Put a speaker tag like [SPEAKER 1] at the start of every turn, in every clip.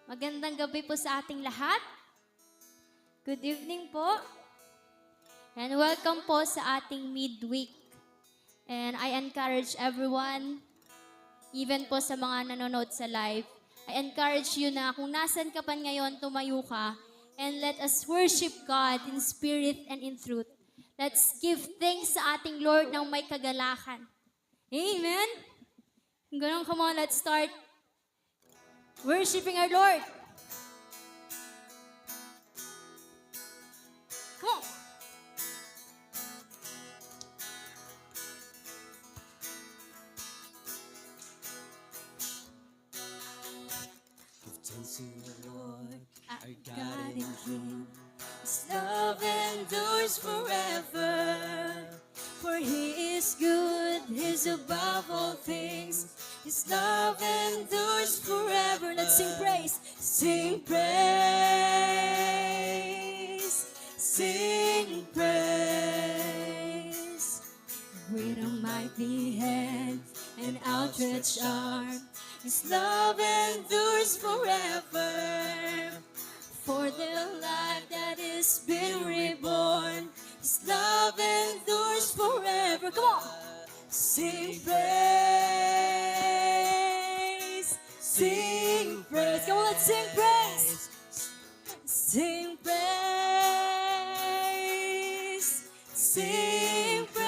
[SPEAKER 1] Magandang gabi po sa ating lahat. Good evening po. And welcome po sa ating midweek. And I encourage everyone, even po sa mga nanonood sa live, I encourage you na kung nasan ka pa ngayon, tumayo ka and let us worship God in spirit and in truth. Let's give thanks sa ating Lord ng may kagalakan. Amen? Ganun, come on, let's start worshiping our Lord. Come on.
[SPEAKER 2] Give thanks to the Lord,
[SPEAKER 1] Our
[SPEAKER 2] God
[SPEAKER 1] in
[SPEAKER 2] and
[SPEAKER 1] Him.
[SPEAKER 2] His love endures forever.
[SPEAKER 1] For He is good,
[SPEAKER 2] He's above all things. His love endures forever.
[SPEAKER 1] Let's sing praise.
[SPEAKER 2] Sing praise. Sing praise.
[SPEAKER 1] With a mighty hand
[SPEAKER 2] An outstretched arm. His love endures forever.
[SPEAKER 1] for the life that is
[SPEAKER 2] Been reborn. His love endures forever. Come on. Sing praise. Sing praise.
[SPEAKER 1] Come on, let's sing praise.
[SPEAKER 2] Sing praise. Sing praise.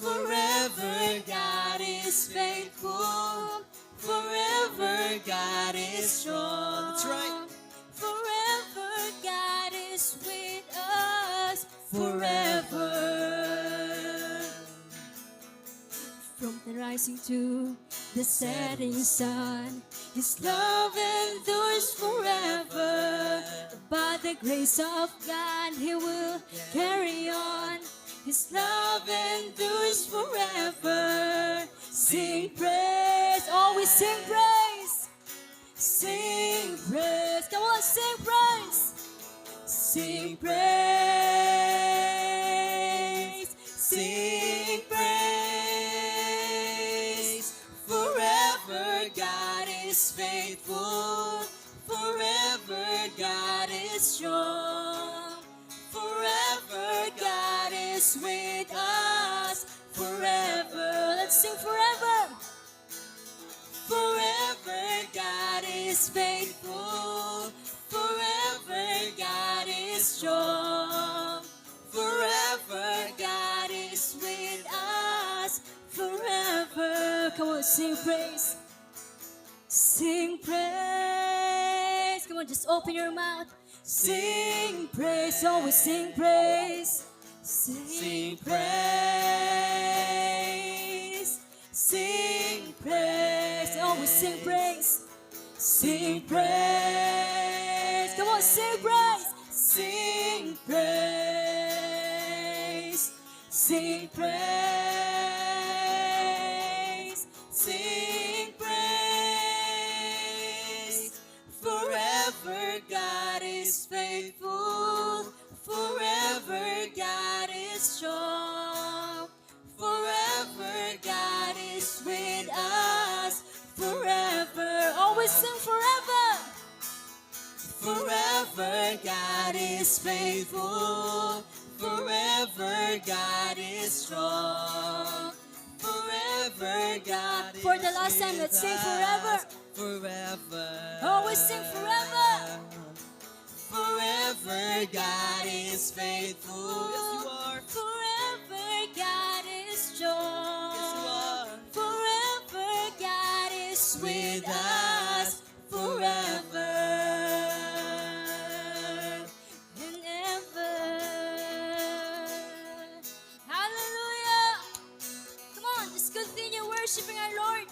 [SPEAKER 2] Forever God is faithful. Forever God is strong.
[SPEAKER 3] That's right.
[SPEAKER 1] Forever God is with us.
[SPEAKER 2] Forever.
[SPEAKER 1] From the rising to
[SPEAKER 2] The setting sun, His love endures forever.
[SPEAKER 1] by the grace of God, He will carry on.
[SPEAKER 2] His love endures forever. Sing praise.
[SPEAKER 1] Always sing praise.
[SPEAKER 2] Sing praise.
[SPEAKER 1] Come on, sing praise.
[SPEAKER 2] Sing praise. Sing praise. Forever God is faithful. Forever God is strong. Forever God is with us. Forever.
[SPEAKER 1] Let's sing forever.
[SPEAKER 2] Forever God is faithful. Forever God is strong. Forever God is with us. Forever.
[SPEAKER 1] Come on, sing praise. Sing praise. Come on, just open your mouth.
[SPEAKER 2] Sing praise.
[SPEAKER 1] Always sing praise.
[SPEAKER 2] Sing praise. Sing praise.
[SPEAKER 1] Always sing praise.
[SPEAKER 2] Sing praise.
[SPEAKER 1] Come on, sing praise.
[SPEAKER 2] Sing praise. Sing praise. Sing praise. Forever God is faithful. Forever God is strong. Forever God is with us. Forever.
[SPEAKER 1] Always sing forever.
[SPEAKER 2] Forever God is faithful. Forever God is strong. Forever God is
[SPEAKER 1] For the last time, let's sing forever.
[SPEAKER 2] Forever.
[SPEAKER 1] Always sing forever.
[SPEAKER 2] Forever God is faithful.
[SPEAKER 3] Yes, you are.
[SPEAKER 1] Forever God is strong.
[SPEAKER 3] Yes, you are.
[SPEAKER 1] Forever God is
[SPEAKER 2] With us forever.
[SPEAKER 1] and ever. Hallelujah. Come on, just continue worshiping our Lord.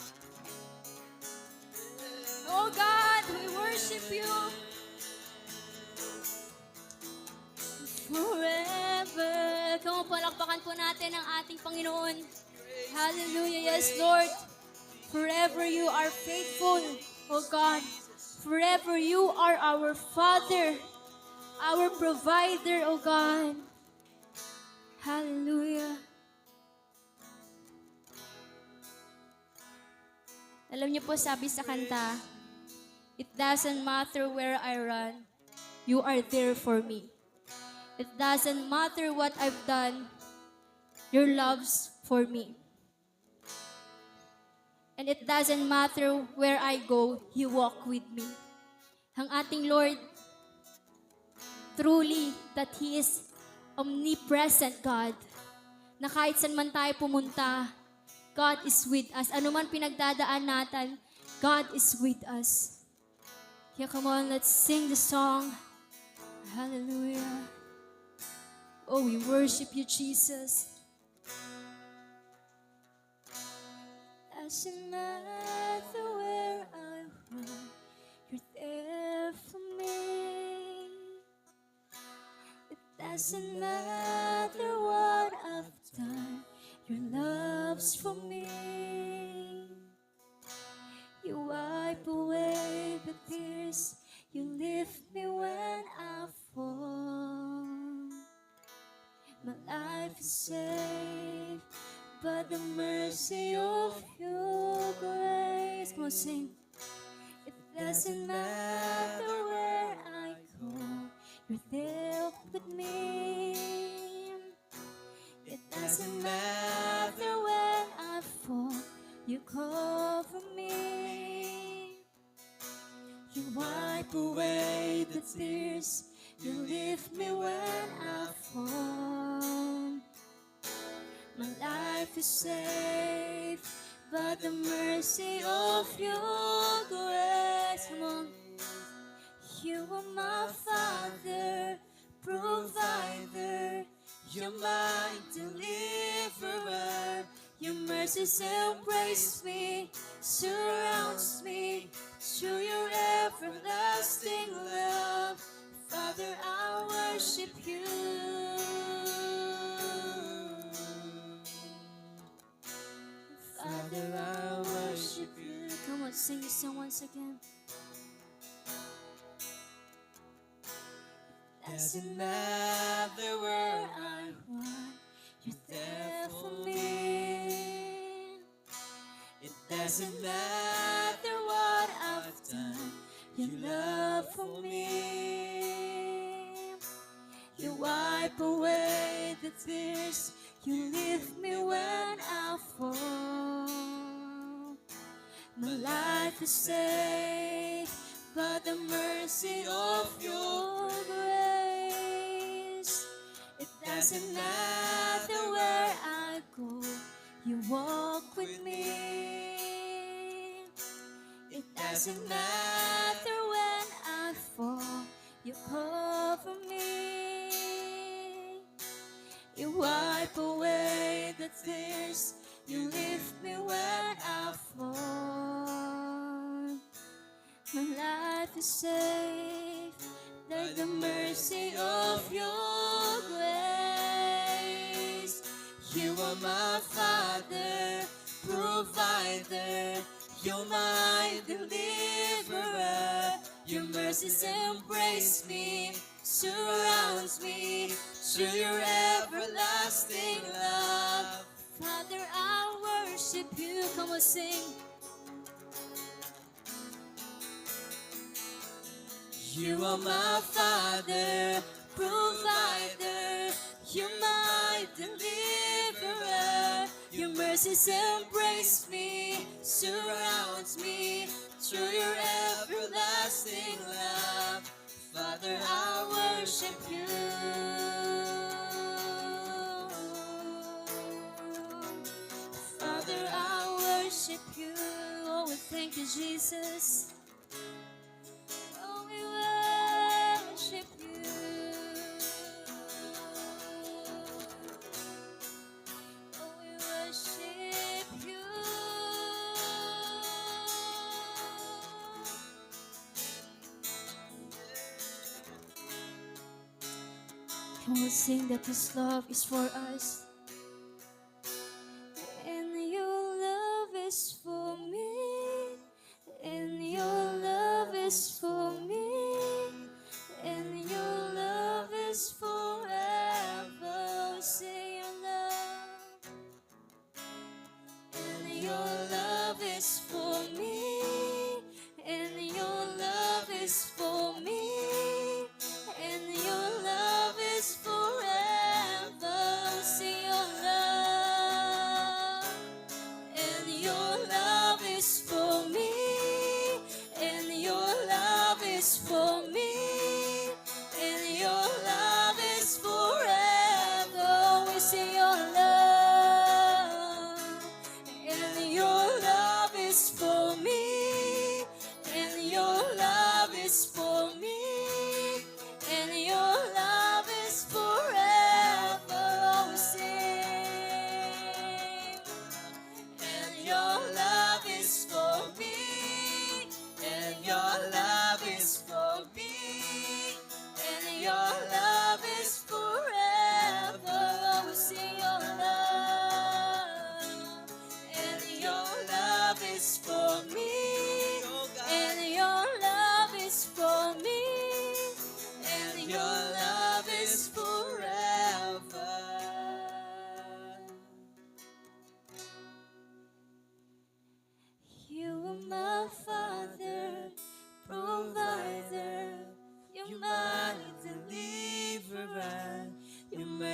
[SPEAKER 1] Oh God, we worship you. Forever. Come on, palakpakan po natin ang ating Panginoon. Hallelujah. Yes, Lord. Forever you are faithful, oh God. Forever you are our Father, our provider, oh God. Hallelujah. Alam niyo po, sabi sa kanta, it doesn't matter where I run, you are there for me. It doesn't matter what I've done, your love's for me. And it doesn't matter where I go, you walk with me. Ang ating Lord, truly, that He is omnipresent God. Na kahit saan man tayo pumunta, God is with us. Ano man pinagdadaan natin, God is with us. Yeah, come on, let's sing the song. Hallelujah. Oh, we worship you, Jesus. Doesn't matter where I run, you're there for me. It doesn't matter what I've done, your love's for me. You wipe away the tears, you lift me when I fall. My life is saved by the mercy of your grace. Come on, sing. It doesn't matter where I go, you're there with me. It doesn't matter when I fall, you cover me. You wipe away the tears, you lift me when I fall. My life is saved by the mercy of your grace. Come on. You are my Father, provider. You're my deliverer. Your mercies embrace me, surrounds me through your everlasting love. Father, I worship you. Father, I worship you. Come on, sing this song once again. Doesn't matter where I run, you're there for me. It doesn't matter what I've done, your love for me. You wipe away the tears, you lift me when I fall. My life is saved by the mercy of your grace. It doesn't matter where I go, you walk with me. It doesn't matter when I fall, you cover me. You wipe away the tears, you lift me when I fall. My life is saved by the mercy of your grace. You are my Father, provider. You're my deliverer. Your mercies embrace me, surrounds me through your everlasting love. Father, I worship you. Come on, sing. You are my Father, provider. You're my deliverer. Your mercies embrace me, surrounds me through your everlasting love. Father, I worship you. Father, I worship you. Oh, we thank you, Jesus. Oh, we worship you. Oh, we worship you. Come on, sing that His love is for us. And your love is for me. And your love is for me. And your love is forever. Say your love. And your love is for me.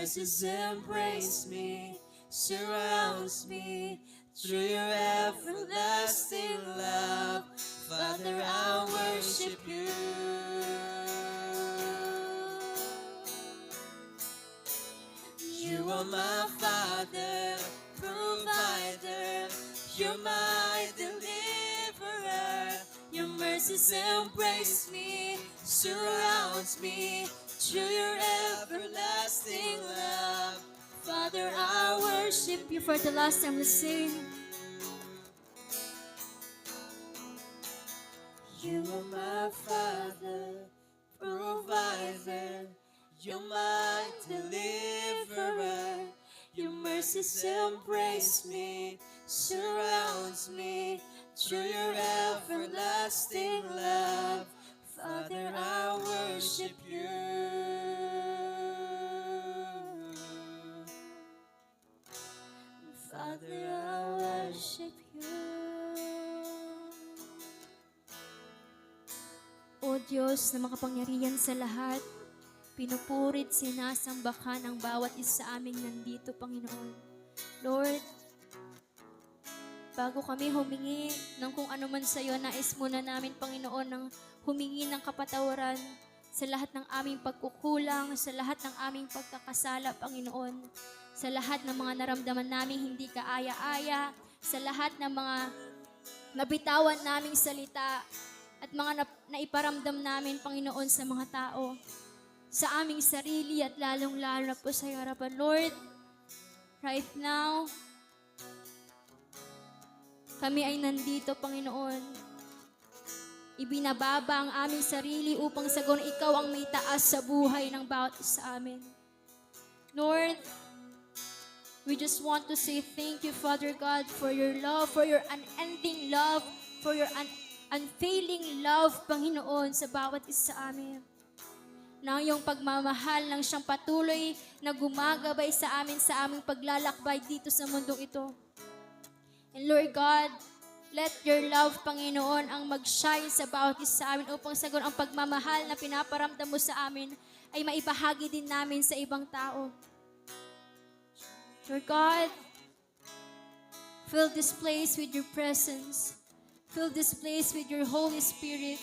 [SPEAKER 2] mercies embrace me, surrounds me through your everlasting love. Father, I worship you. You are my Father, provider. You're my deliverer. Your mercies embrace me, surrounds me through your everlasting love. Father, I worship
[SPEAKER 1] You for the last time, let's sing.
[SPEAKER 2] you. Are my Father, provider. You're my deliverer. Your mercies embrace me, surrounds me through your everlasting love. Father, I worship you. Father, I worship you.
[SPEAKER 1] O Diyos na makapangyarihan sa lahat, pinupurit, sinasamba ka ng bawat isa sa aming nandito, Panginoon. Lord, bago kami humingi ng kung ano man sa iyo, nais muna namin, Panginoon, ng humingi ng kapatawaran sa lahat ng aming pagkukulang, sa lahat ng aming pagkakasala, Panginoon, sa lahat ng mga naramdaman namin hindi kaaya-aya, sa lahat ng mga nabitawan naming salita at mga naiparamdam namin, Panginoon, sa mga tao, sa aming sarili at lalong-lalo na po sa iyo, harapan. Lord, right now, kami ay nandito, Panginoon. Ibinababa ang aming sarili upang sagon ikaw ang may taas sa buhay ng bawat isa sa amin. Lord, we just want to say thank you, Father God, for your love, for your unending love, for your unfailing love, Panginoon, sa bawat isa sa amin. Na yung pagmamahal ng siyang patuloy na gumagabay sa amin sa aming paglalakbay dito sa mundong ito. And Lord God, let your love, Panginoon, ang mag-shine sa bawat isa sa amin upang sagon ang pagmamahal na pinaparamdam mo sa amin ay maibahagi din namin sa ibang tao. Lord God, fill this place with your presence. Fill this place with your Holy Spirit.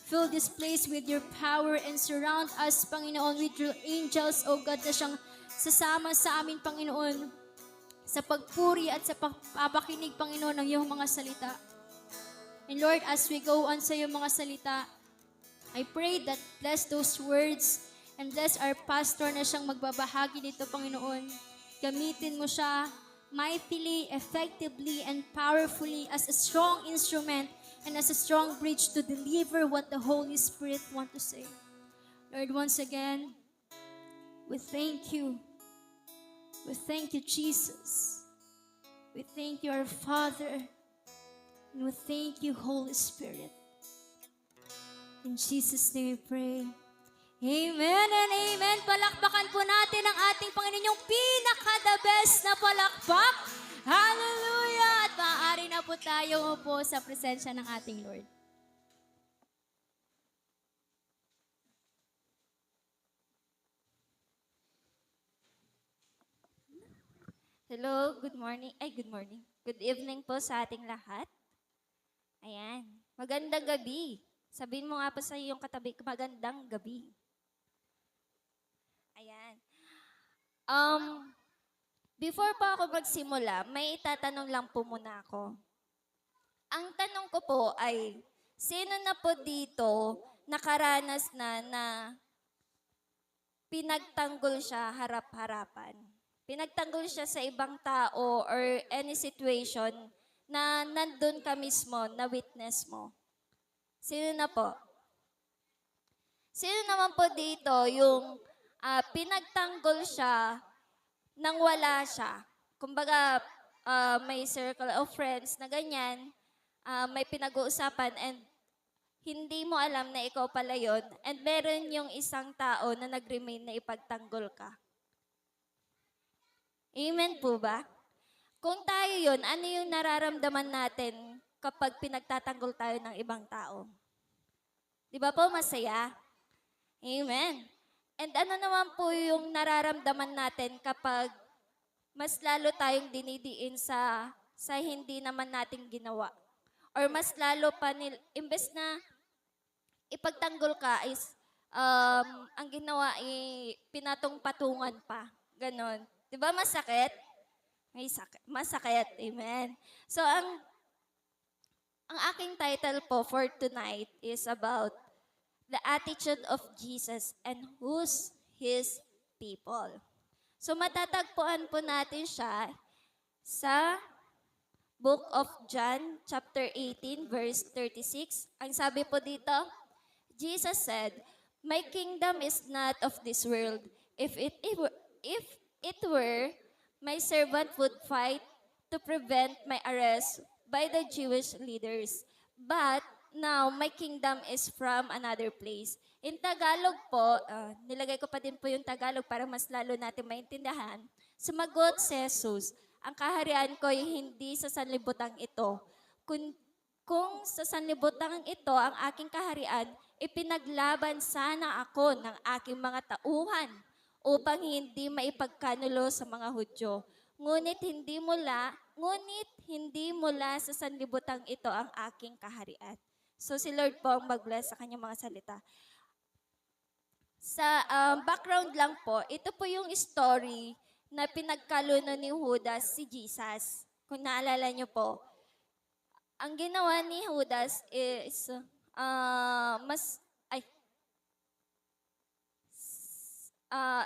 [SPEAKER 1] Fill this place with your power and surround us, Panginoon, with your angels, O God, na siyang sasama sa amin, Panginoon, sa pagpuri at sa pagpapakinig, Panginoon, ng iyong mga salita. And Lord, as we go on sa iyong mga salita, I pray that bless those words and bless our pastor na siyang magbabahagi nito, Panginoon. Gamitin mo siya mightily, effectively, and powerfully as a strong instrument and as a strong bridge to deliver what the Holy Spirit wants to say. Lord, once again, we thank you. We thank you, Jesus. We thank you, our Father. And we thank you, Holy Spirit. In Jesus' name we pray. Amen and amen. Palakpakan po natin ang ating Panginoon, yung pinaka-the best na palakpak. Hallelujah! At maaari na po tayo po sa presensya ng ating Lord.
[SPEAKER 3] Hello, good morning. Ay, good morning. Good evening po sa ating lahat. Ayan. Magandang gabi. Sabihin mo nga po sa iyong katabi, magandang gabi. Ayan. Before po ako magsimula, may itatanong lang po muna ako. Ang tanong ko po ay, sino na po dito nakaranas na pinagtanggol siya harap-harapan? Pinagtanggol siya sa ibang tao or any situation na nandun ka mismo, na witness mo. Sino na po? Sino naman po dito yung pinagtanggol siya nang wala siya? Kumbaga, may circle of friends na ganyan, may pinag-uusapan and hindi mo alam na ikaw pala yun and meron yung isang tao na nag-remain na ipagtanggol ka. Amen po ba? Kung tayo yun, ano yung nararamdaman natin kapag pinagtatanggol tayo ng ibang tao? Di ba po masaya? Amen. And ano naman po yung nararamdaman natin kapag mas lalo tayong dinidiin sa hindi naman natin ginawa? Or mas lalo pa, imbes na ipagtanggol ka is ang ginawa ay pinatong-patungan pa. Ganon. Di ba masakit? May sakit. Masakit. Amen. So, ang aking title po for tonight is about the attitude of Jesus and who's His people. So, matatagpuan po natin siya sa Book of John, chapter 18, verse 36. Ang sabi po dito, Jesus said, "My kingdom is not of this world. If it were, my servant would fight to prevent my arrest by the Jewish leaders. But now, my kingdom is from another place." In Tagalog po, nilagay ko pa din po yung Tagalog para mas lalo natin maintindihan. Sumagot si Jesus, "Ang kaharian ko ay hindi sa sanlibutan ito. Kung sa sanlibutan ito ang aking kaharian, ipinaglaban sana ako ng aking mga tauhan upang hindi maipagkanulo sa mga Hudyo. Ngunit hindi mula sa sanlibutan ito ang aking kaharian." So si Lord po ang mag-bless sa kanyang mga salita. Sa background lang po, ito po yung story na pinagkaluno ni Judas si Jesus. Kung naalala niyo po, ang ginawa ni Judas is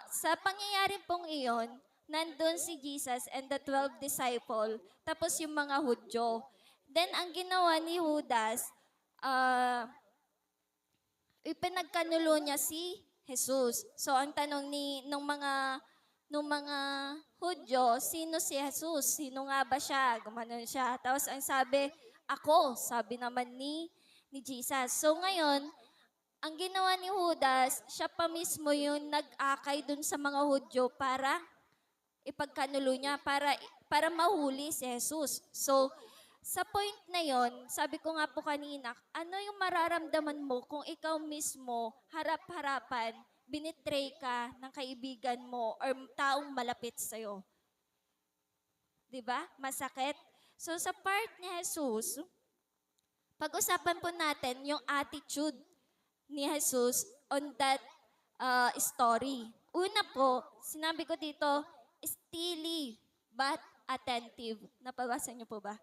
[SPEAKER 3] sa pangyayari pong iyon, nandun si Jesus and the 12 disciple, tapos yung mga Hudyo. Then, ang ginawa ni Judas, ipinagkanulo niya si Jesus. So, ang tanong nung mga Hudyo, sino si Jesus? Sino nga ba siya? Gumanon siya. Tapos, ang sabi, "Ako," sabi naman ni Jesus. So, ngayon, ang ginawa ni Judas, siya pa mismo yung nag-akay dun sa mga Hudyo para ipagkanulo niya, para mahuli si Jesus. So, sa point na yon, sabi ko nga po kanina, ano yung mararamdaman mo kung ikaw mismo, harap-harapan, binitray ka ng kaibigan mo or taong malapit sa'yo? Diba? Masakit. So, sa part ni Jesus, pag-usapan po natin yung attitude ni Jesus on that story. Una po, sinabi ko dito, steely but attentive. Napabasa niyo po ba?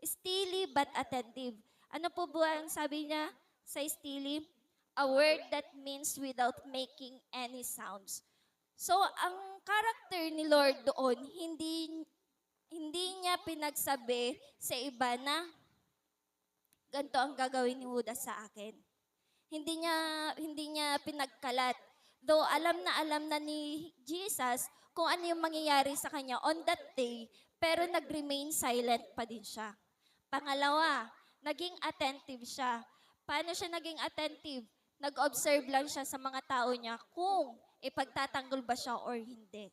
[SPEAKER 3] Steely but attentive. Ano po ba ang sabi niya sa steely? A word that means without making any sounds. So, ang character ni Lord doon, hindi niya pinagsabi sa iba na ganito ang gagawin ni Judas sa akin. Hindi niya pinagkalat. Though alam na ni Jesus kung ano yung mangyayari sa kanya on that day, pero nag-remain silent pa din siya. Pangalawa, naging attentive siya. Paano siya naging attentive? Nag-observe lang siya sa mga tao niya kung ipagtatanggol ba siya or hindi.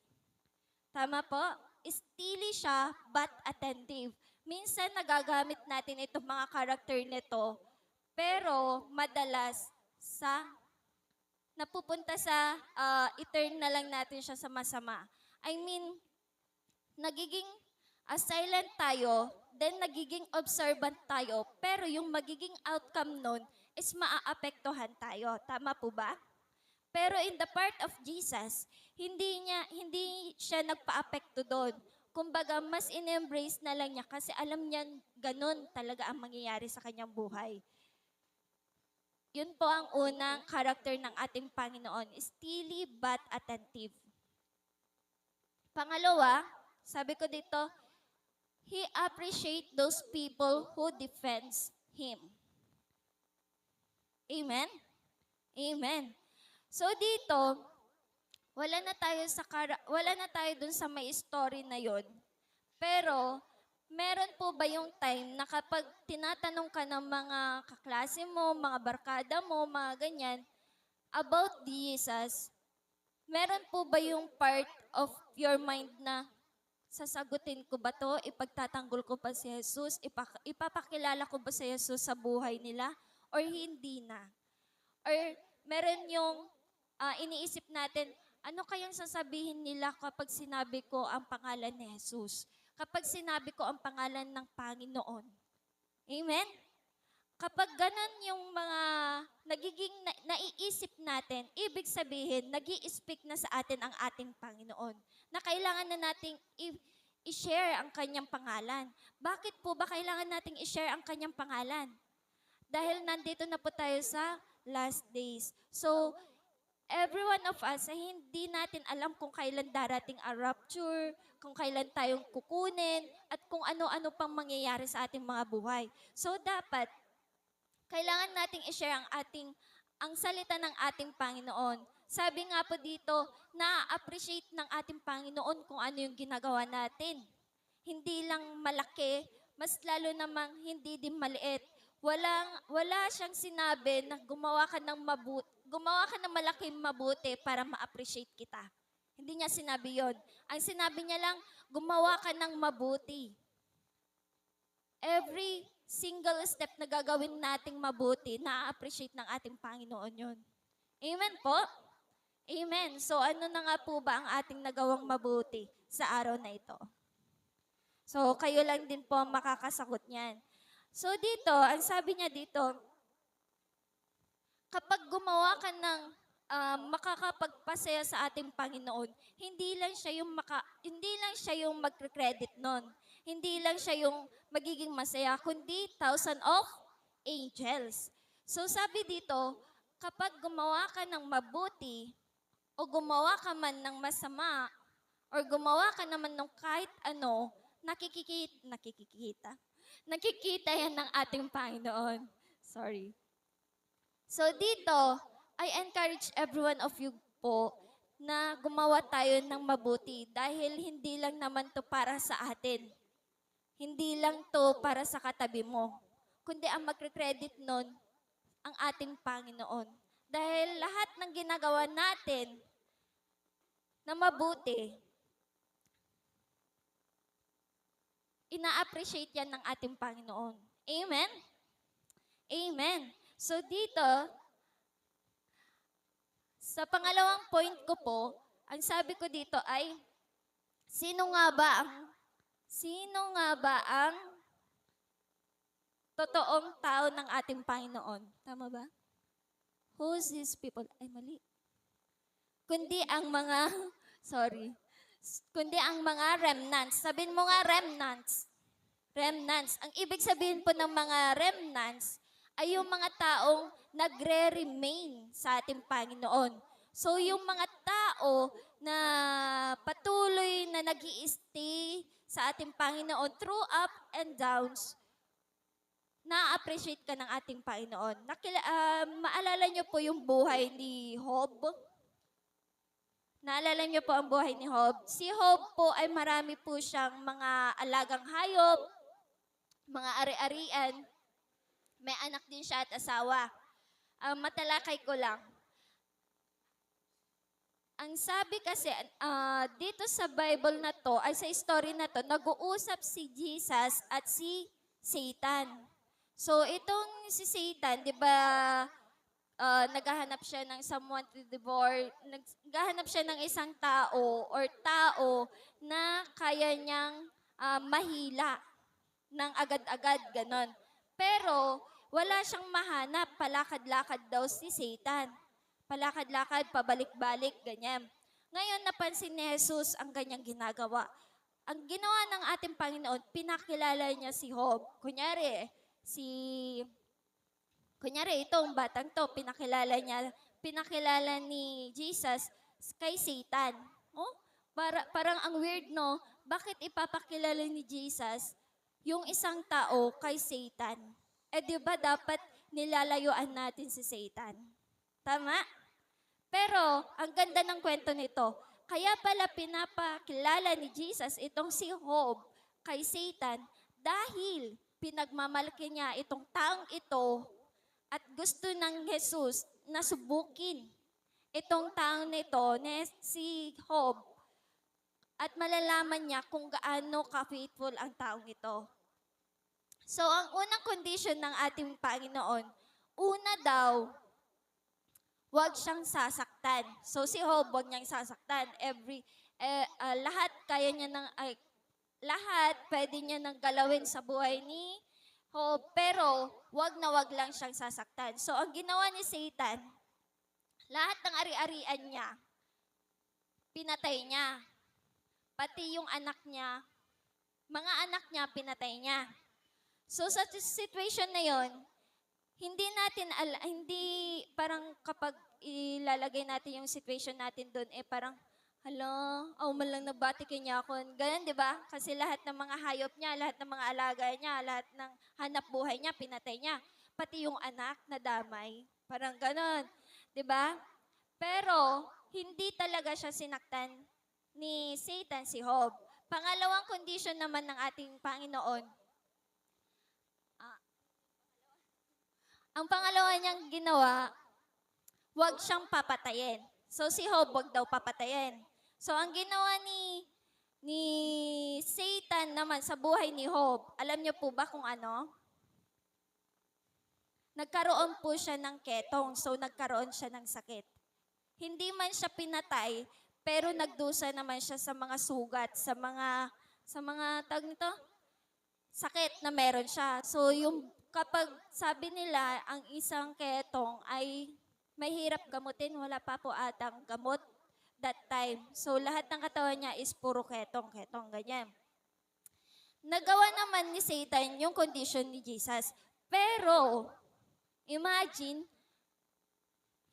[SPEAKER 3] Tama po? Steely siya but attentive. Minsan nagagamit natin itong mga character nito, pero madalas napupunta sa i-turn na lang natin siya sa masama. I mean, nagiging silent tayo, then nagiging observant tayo, pero yung magiging outcome nun is maaapektuhan tayo. Tama po ba? Pero in the part of Jesus, hindi siya nagpa-apekto doon. Kumbaga, mas in-embrace na lang niya kasi alam niya ganun talaga ang mangyayari sa kanyang buhay. Yun po ang unang character ng ating Panginoon, steely but attentive. Pangalawa, sabi ko dito, He appreciates those people who defends Him. Amen? Amen. So dito, wala na tayo dun sa may story na yon. Pero, meron po ba yung time na kapag tinatanong ka ng mga kaklase mo, mga barkada mo, mga ganyan, about Jesus, meron po ba yung part of your mind na sasagutin ko ba to? Ipagtatanggol ko ba si Jesus? Ipapakilala ko ba si Jesus sa buhay nila? Or hindi na? Or meron yung iniisip natin, ano kayang sasabihin nila kapag sinabi ko ang pangalan ni Jesus? Kapag sinabi ko ang pangalan ng Panginoon. Amen? Kapag ganun yung mga nagiging naiisip natin, ibig sabihin, nag-i-speak na sa atin ang ating Panginoon na kailangan na nating i-share ang kanyang pangalan. Bakit po ba kailangan nating i-share ang kanyang pangalan? Dahil nandito na po tayo sa last days. So, every one of us ay hindi natin alam kung kailan darating ang rapture, kung kailan tayong kukunin, at kung ano-ano pang mangyayari sa ating mga buhay. So, dapat, kailangan nating i-share ang salita ng ating Panginoon. Sabi nga po dito, na-appreciate ng ating Panginoon kung ano yung ginagawa natin. Hindi lang malaki, mas lalo namang hindi din maliit. Wala siyang sinabi na gumawa ka ng malaking mabuti para ma-appreciate kita. Hindi niya sinabi yon. Ang sinabi niya lang, gumawa ka ng mabuti. Every single step na gagawin nating mabuti, na-appreciate ng ating Panginoon yon. Amen po? Amen. So ano na nga po ba ang ating nagawang mabuti sa araw na ito? So kayo lang din po ang makakasagot niyan. So dito, ang sabi niya dito, kapag gumawa ka ng makakapagpasaya sa ating Panginoon, hindi lang siya yung magre-credit nun. Hindi lang siya yung magiging masaya, kundi thousands of angels. So sabi dito, kapag gumawa ka ng mabuti, o gumawa ka man ng masama, or gumawa ka naman ng kahit ano, nakikita yan ng ating Panginoon. Sorry. So dito, I encourage every one of you po na gumawa tayo ng mabuti dahil hindi lang naman to para sa atin. Hindi lang to para sa katabi mo. Kundi ang magre-credit nun, ang ating Panginoon. Dahil lahat ng ginagawa natin na mabuti, ina-appreciate yan ng ating Panginoon. Amen? Amen. So dito, sa pangalawang point ko po, ang sabi ko dito ay, sino nga ba ang totoong tao ng ating Panginoon? Tama ba? Who's these people? Ay, mali. Kundi ang mga remnants. Sabihin mo nga remnants. Remnants. Ang ibig sabihin po ng mga remnants ay yung mga taong nagre-remain sa ating Panginoon. So yung mga tao na patuloy na nag-i-stay sa ating Panginoon through up and downs, na-appreciate ka ng ating Panginoon. Maalala niyo po yung buhay ni Job? Naalala niyo po ang buhay ni Job? Si Job po ay marami po siyang mga alagang hayop, mga ari-arian. May anak din siya at asawa. Matalakay ko lang. Ang sabi kasi, dito sa Bible na to, ay sa story na to, nag-uusap si Jesus at si Satan. So itong si Satan, di ba, naghahanap siya ng someone to devour, naghahanap siya ng isang tao or tao na kaya niyang mahila ng agad-agad, ganon. Pero wala siyang mahanap, palakad-lakad daw si Satan. Palakad-lakad, pabalik-balik, ganyan. Ngayon, napansin ni Jesus ang ganyang ginagawa. Ang ginawa ng ating Panginoon, pinakilala niya si Job. Kunyari, itong batang to, pinakilala ni Jesus kay Satan. Oh? Parang ang weird, no? Bakit ipapakilala ni Jesus yung isang tao kay Satan? Di ba dapat nilalayuan natin si Satan? Tama? Pero, ang ganda ng kwento nito, kaya pala pinapakilala ni Jesus itong si Job kay Satan dahil pinagmamalaki niya itong taong ito at gusto ng Jesus na subukin itong taong nito, si Job, at malalaman niya kung gaano ka-faithful ang taong ito. So, ang unang condition ng ating Panginoon, una daw, huwag siyang sasaktan. So si Job, huwag niyang sasaktan. Lahat kaya niya lahat pwede niya nang galawin sa buhay ni Job, pero huwag na huwag lang siyang sasaktan. So ang ginawa ni Satan, lahat ng ari-arian niya, pinatay niya. Pati yung anak niya, mga anak niya, pinatay niya. So sa situation na yon, hindi parang kapag ilalagay natin yung situation natin doon, parang, hala, man lang nabati kanya ako. Ganun, di ba? Kasi lahat ng mga hayop niya, lahat ng mga alaga niya, lahat ng hanap buhay niya, pinatay niya. Pati yung anak na damay. Parang ganun. Di ba? Pero, hindi talaga siya sinaktan ni Satan, si Job. Pangalawang condition naman ng ating Panginoon, ang pangalawa niyang ginawa, huwag siyang papatayin. So si Job, huwag daw papatayin. So ang ginawa ni Satan naman sa buhay ni Job, alam niyo po ba kung ano? Nagkaroon po siya ng ketong, so nagkaroon siya ng sakit. Hindi man siya pinatay, pero nagdusa naman siya sa mga sugat, sa mga tawag nito, sakit na meron siya. So yung kapag sabi nila ang isang ketong ay mahirap gamutin, wala pa po atang gamot that time. So lahat ng katawan niya is puro ketong, ganyan. Nagawa naman ni Satan yung condition ni Jesus. Pero, imagine,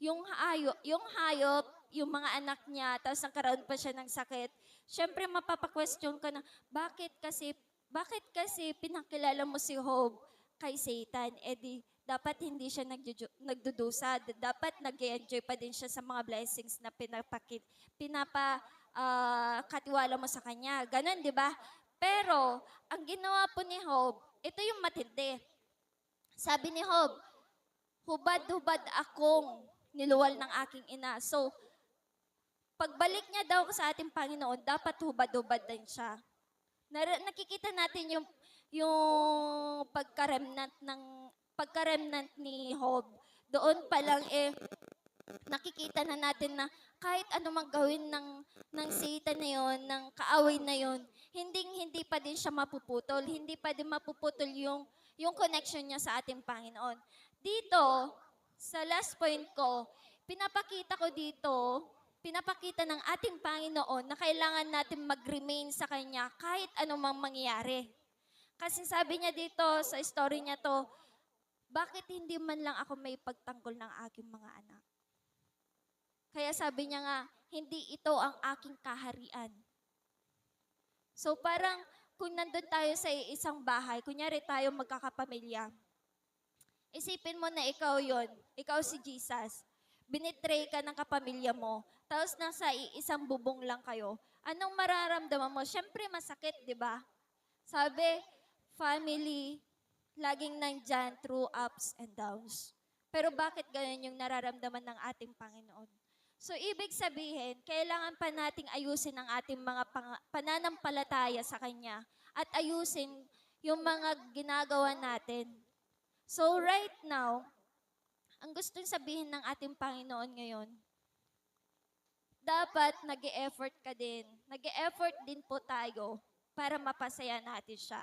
[SPEAKER 3] yung hayop, yung mga anak niya, tapos nagkaroon pa siya ng sakit, syempre mapapa-question ka na, bakit kasi pinakilala mo si Job kay Satan? Dapat hindi siya nagdudusa. Dapat nag-enjoy pa din siya sa mga blessings na pinapakatiwala mo sa kanya. Ganon, di ba? Pero, ang ginawa po ni Job, ito yung matindi. Sabi ni Job, hubad-hubad akong niluwal ng aking ina. So, pagbalik niya daw sa ating Panginoon, dapat hubad-hubad din siya. Nakikita natin yung pagkaremnant ni Job. Doon pa lang nakikita na natin na kahit anumang gawin ng Satan na yon, ng kaaway na yon, hindi pa din siya mapuputol. Hindi pa din mapuputol yung connection niya sa ating Panginoon. Dito, sa last point ko, pinapakita ng ating Panginoon na kailangan natin mag-remain sa Kanya kahit anumang mangyayari. Kasi sabi niya dito sa story niya to, bakit hindi man lang ako may pagtanggol ng aking mga anak? Kaya sabi niya nga, hindi ito ang aking kaharian. So parang kung nandun tayo sa isang bahay, kunyari tayo magkakapamilya, isipin mo na ikaw yon, ikaw si Jesus. Binitray ka ng kapamilya mo, tapos nasa isang bubong lang kayo. Anong mararamdaman mo? Siyempre masakit, di ba? Sabi, family, laging nandyan through ups and downs. Pero bakit ganyan yung nararamdaman ng ating Panginoon? So, ibig sabihin, kailangan pa nating ayusin ang ating mga pananampalataya sa Kanya at ayusin yung mga ginagawa natin. So, right now, ang gustong sabihin ng ating Panginoon ngayon, dapat nag-e-effort ka din. Nag-e-effort din po tayo para mapasaya natin siya.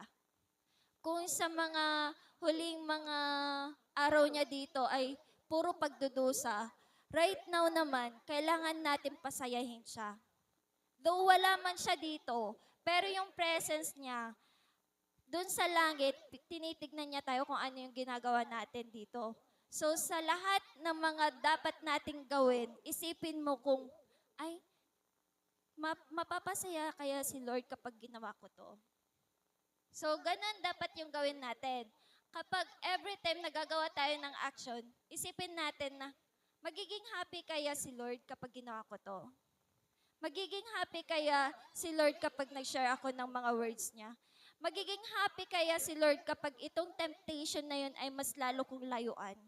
[SPEAKER 3] Kung sa mga huling mga araw niya dito ay puro pagdudusa, right now naman, kailangan natin pasayahin siya. Though wala man siya dito, pero yung presence niya, doon sa langit, tinitignan niya tayo kung ano yung ginagawa natin dito. So sa lahat ng mga dapat nating gawin, isipin mo kung, ay, mapapasaya kaya si Lord kapag ginawa ko to. So ganun dapat yung gawin natin. Kapag every time nagagawa tayo ng action, isipin natin na, magiging happy kaya si Lord kapag ginawa ko to? Magiging happy kaya si Lord kapag nag-share ako ng mga words niya? Magiging happy kaya si Lord kapag itong temptation na yun ay mas lalo kong layuan?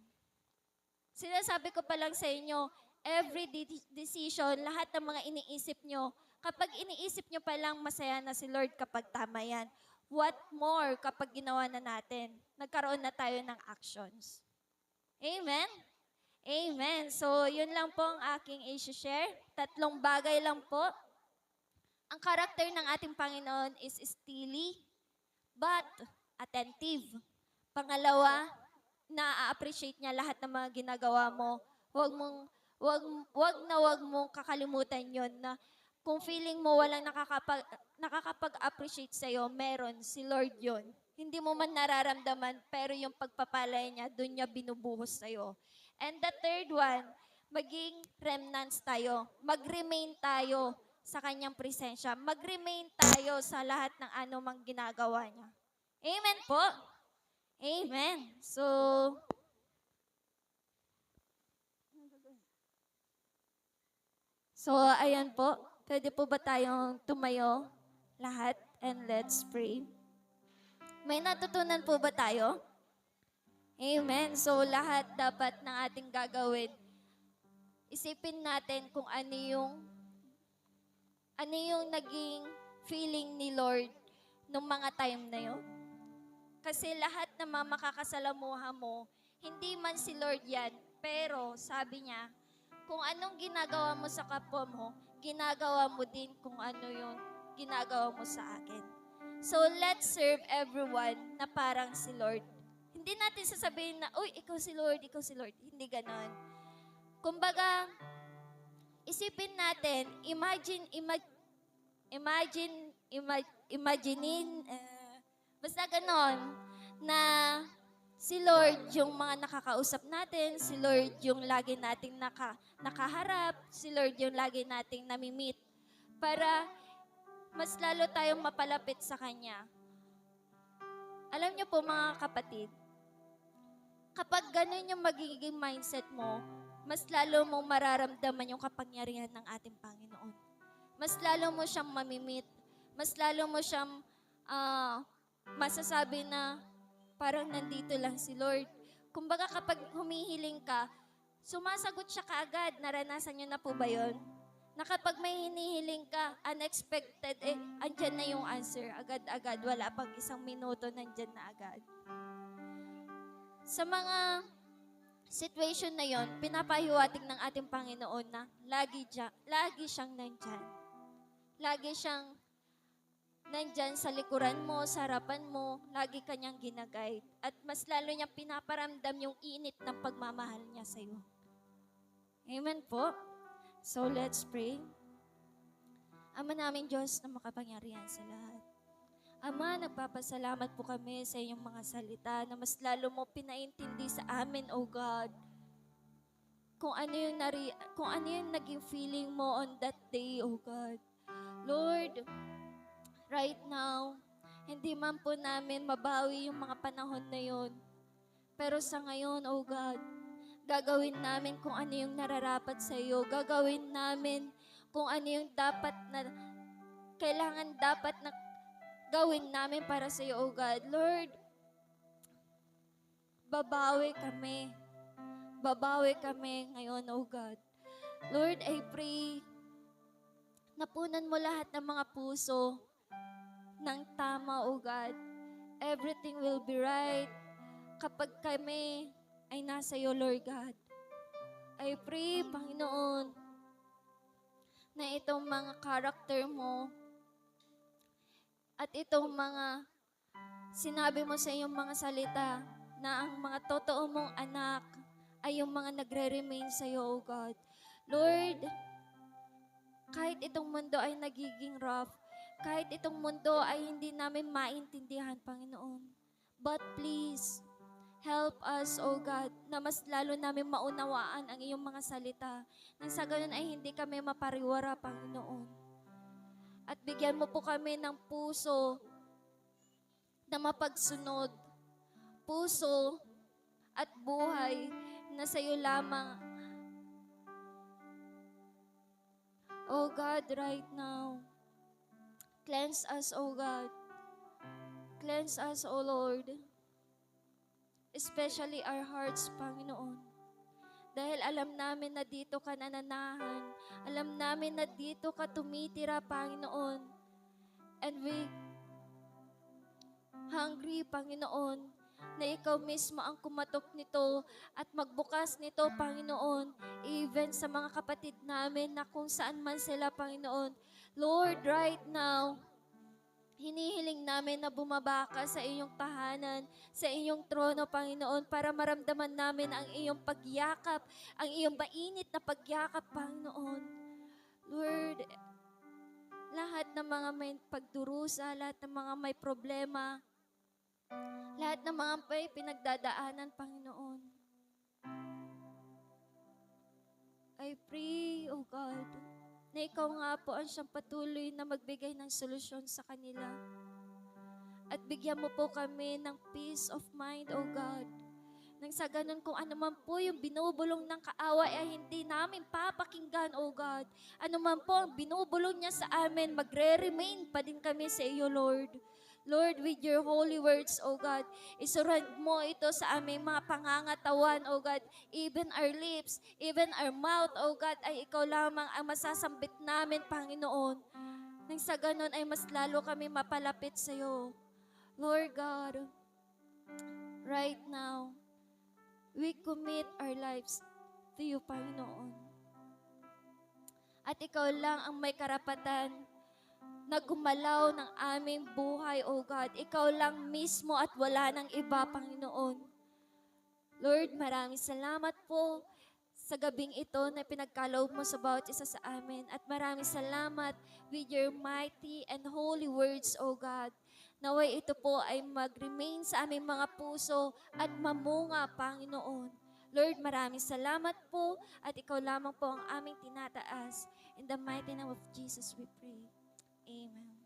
[SPEAKER 3] Sinasabi ko pa lang sa inyo, every decision, lahat ng mga iniisip nyo, kapag iniisip nyo pa lang masaya na si Lord kapag tama yan. What more kapag ginawa na natin? Nagkaroon na tayo ng actions. Amen? Amen. So, yun lang po ang aking i-share. 3 bagay lang po. Ang karakter ng ating Panginoon is steely, but attentive. Pangalawa, na-appreciate niya lahat ng mga ginagawa mo. Huwag mong wag mong kakalimutan 'yon na kung feeling mo walang nakakapag-appreciate sa meron si Lord 'yon. Hindi mo man nararamdaman pero yung pagpapalay niya doon niya binubuhos sa And the third one, maging remnants tayo. Mag-remain tayo sa kanyang presensya. Mag-remain tayo sa lahat ng anumang ginagawa niya. Amen po. Amen. So, ayan po. Pwede po ba tayong tumayo lahat and let's pray? May natutunan po ba tayo? Amen. So, lahat dapat ng ating gagawin, isipin natin kung ano yung naging feeling ni Lord nung mga time na yun. Kasi lahat ng mga makakasalamuha mo, hindi man si Lord yan, pero sabi niya, kung anong ginagawa mo sa kapwa mo, ginagawa mo din kung ano yung ginagawa mo sa akin. So let's serve everyone na parang si Lord. Hindi natin sasabihin na, uy, ikaw si Lord, ikaw si Lord. Hindi ganon. Kumbaga, isipin natin, imaginein, basta ganon, na si Lord yung mga nakakausap natin, si Lord yung lagi nating nakaharap, si Lord yung lagi nating namimit para mas lalo tayong mapalapit sa Kanya. Alam niyo po mga kapatid, kapag ganun yung magiging mindset mo, mas lalo mong mararamdaman yung kapangyarihan ng ating Panginoon. Mas lalo mo siyang mamimit, mas lalo mo siyang masasabi na parang nandito lang si Lord. Kumbaga kapag humihiling ka, sumasagot siya kaagad. Naranasan niyo na po ba yun? Na kapag may hinihiling ka, unexpected, andyan na yung answer. Agad-agad, wala pang 1 minuto, nandyan na agad. Sa mga situation na yon, pinapahiwatig ng ating Panginoon na lagi siyang nandyan. Lagi siyang nandyan sa likuran mo, sa harapan mo, lagi kanyang ginagayad. At mas lalo niyang pinaparamdam yung init ng pagmamahal niya sa iyo. Amen po. So let's pray. Ama namin Diyos na makapangyarihan sa lahat. Ama, nagpapasalamat po kami sa iyong mga salita na mas lalo mo pinaintindi sa amin, O God. Kung ano yung naging feeling mo on that day, O God. Lord, right now, hindi man po namin mabawi yung mga panahon na yun. Pero sa ngayon, oh God, gagawin namin kung ano yung nararapat sa iyo. Gagawin namin kung ano yung kailangan dapat na gawin namin para sa iyo, oh God. Lord, babawi kami. Babawi kami ngayon, oh God. Lord, I pray napunan mo lahat ng mga puso ng tama, O God. Everything will be right kapag kami ay nasa iyo, Lord God. I pray, Panginoon, na itong mga karakter mo at itong mga sinabi mo sa iyong mga salita na ang mga totoo mong anak ay yung mga nagre-remain sa iyo, O God. Lord, kahit itong mundo ay nagiging rough, kahit itong mundo ay hindi namin maintindihan, Panginoon. But please, help us, O God, na mas lalo namin maunawaan ang iyong mga salita. Nang sa ganun ay hindi kami mapariwara, Panginoon. At bigyan mo po kami ng puso na mapagsunod. Puso at buhay na sa iyo lamang. Oh God, right now, cleanse us, oh God. Cleanse us, oh Lord. Especially our hearts, Panginoon. Dahil alam namin na dito ka nananahan. Alam namin na dito ka tumitira, Panginoon. And we hungry, Panginoon, na ikaw mismo ang kumatok nito at magbukas nito, Panginoon, even sa mga kapatid namin na kung saan man sila, Panginoon. Lord, right now, hinihiling namin na bumaba ka sa iyong tahanan, sa iyong trono, Panginoon, para maramdaman namin ang iyong pagyakap, ang iyong mainit na pagyakap, Panginoon. Lord, lahat ng mga may pagdurusa, lahat ng mga may problema, lahat ng mga may pinagdadaanan, Panginoon. I pray, O God, na ikaw nga po ang siyang patuloy na magbigay ng solusyon sa kanila. At bigyan mo po kami ng peace of mind, O God. Nang sa ganun kung ano man po yung binubulong ng kaaway ay hindi namin papakinggan, O God. Ano man po ang binubulong niya sa amin, magre-remain pa din kami sa iyo, Lord. Lord, with your holy words, O God, isurad mo ito sa aming mga pangangatawan, O God. Even our lips, even our mouth, O God, ay ikaw lamang ang masasambit namin, Panginoon. Nang sa ganun ay mas lalo kami mapalapit sa iyo. Lord God, right now, we commit our lives to you, Panginoon. At ikaw lang ang may karapatan na gumalaw ng aming buhay, O God. Ikaw lang mismo at wala nang iba, Panginoon. Lord, maraming salamat po sa gabing ito na pinagkaloob mo sa bawat isa sa amin. At maraming salamat with your mighty and holy words, O God. Naway ito po ay mag-remain sa aming mga puso at mamunga, Panginoon. Lord, maraming salamat po at ikaw lamang po ang aming tinataas. In the mighty name of Jesus we pray. Amen.